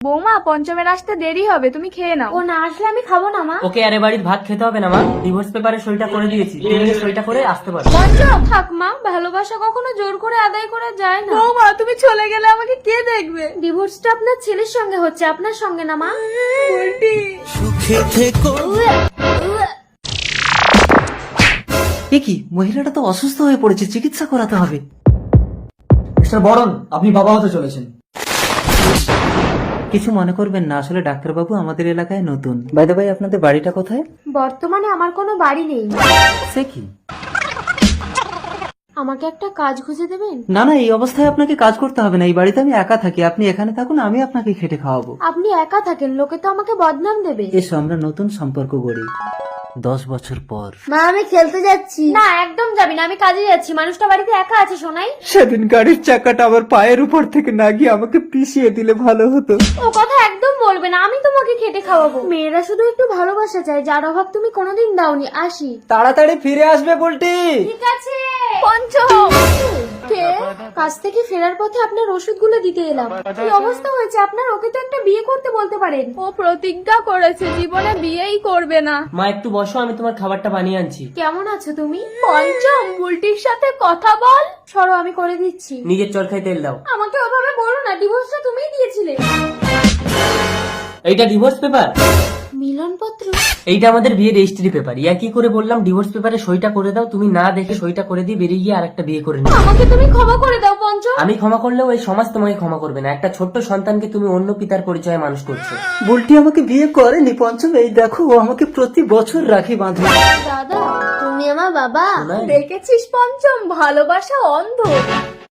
বৌমা পঞ্চমের আসতে দেরি হবে, তুমি খেয়ে নাও। ও না আসলে আমি খাবো না মা। ওকে আরে বাড়ির ভাত খেতে হবে না মা, ডিভোর্স পেপারে সইটা করে দিয়েছি, তুমি সইটা করে আসতে পারো। পঞ্চম থাক মা, ভালোবাসা কখনো জোর করে আদায় করা যায় না। বৌমা তুমি চলে গেলে আমাকে কে দেখবে? ডিভোর্সটা আপনার ছেলের সঙ্গে হচ্ছে, আপনার সঙ্গে না মা। উল্টি কি মহিলাটা তো অসুস্থ হয়ে পড়েছে, চিকিৎসা করাতে হবে। মিস্টার বরণ, আপনি বাবা হতে চলেছেন। কিছু মনে করবেন না, আসলে ডাক্তারবাবু আমাদের এলাকায় নতুন। বাই দ্য বাই, আপনাদের বাড়িটা কোথায়? বর্তমানে আমার কোনো বাড়ি নেই। সে কি? আমাকে একটা কাজ খুঁজে দেবেন? না না, এই অবস্থায় আপনাকে কাজ করতে হবে না, এই বাড়িতে আমি একা থাকি, আপনি এখানে থাকুন, আমি আপনাকে খেটে খাওয়াবো। আপনি একা থাকেন, লোকে তো আমাকে বদনাম দেবে। এসো আমরা নতুন সম্পর্ক গড়ি 10 বছর পর। মা আমি খেলতে যাচ্ছি। না একদম যাবি না, আমি কাজে যাচ্ছি। মানুষটা বাড়িতে একা আছে শোনাই। সেদিন গাড়ির চাকাটা আমার পায়ের উপর থেকে না গিয়ে আমাকে পিষিয়ে দিলে ভালো হতো। ও কথা একদম বলবে না, আমি তোমাকে খেটে খাওয়াবো। মেয়েরা শুধু একটু ভালোবাসা চায়, যার অভাব তুমি কোনোদিন দাওনি। আসি। তাড়াতাড়ি ফিরে আসবে বলটি। ঠিক আছে। পঞ্চম কে? কাজ থেকে ফেরার পথে আপনার ওষুধগুলো দিতে এলাম। কি অবস্থা হয়েছে আপনার? ওকে তো একটা বিয়ে করতে বলতে পারেন। ও প্রতিজ্ঞা করেছে জীবনে বিয়েই করবে না। মা একটু বসো, আমি তোমার খাবারটা বানিয়ে আনছি। কেমন আছো তুমি? পঞ্চম বুলটির সাথে কথা বল। সরো আমি করে দিচ্ছি। নিজের চরকায় তেল দাও। আমাকে ওভাবে বলো না, ডিভোর্সটা তুমিই দিয়েছিলে। এইটা ডিভোর্স পেপার, মিলনপত্র? এইটা আমাদের বিয়ে রেজিস্ট্রি পেপার। ইয়া কি করে বললাম ডিভোর্স পেপারে সইটা করে দাও, তুমি না দেখে সইটা করে দিয়ে বেরিয়ে গিয়ে আরেকটা বিয়ে করে নিও। আমাকে তুমি ক্ষমা করে দাও পঞ্চম। আমি ক্ষমা করলেও এই সমাজ তোমাকে ক্ষমা করবে না। একটা ছোট্ট সন্তানকে তুমি অন্য পিতার পরিচয়ে মানুষ করছো। বুলটি আমাকে বিয়ে করেনি পঞ্চম, এই দেখো ও আমাকে প্রতি বছর রাখি বাঁধে। দাদা তুমি আমার বাবা। শোনাই? দেখেছিস পঞ্চম, ভালোবাসা অন্ধ।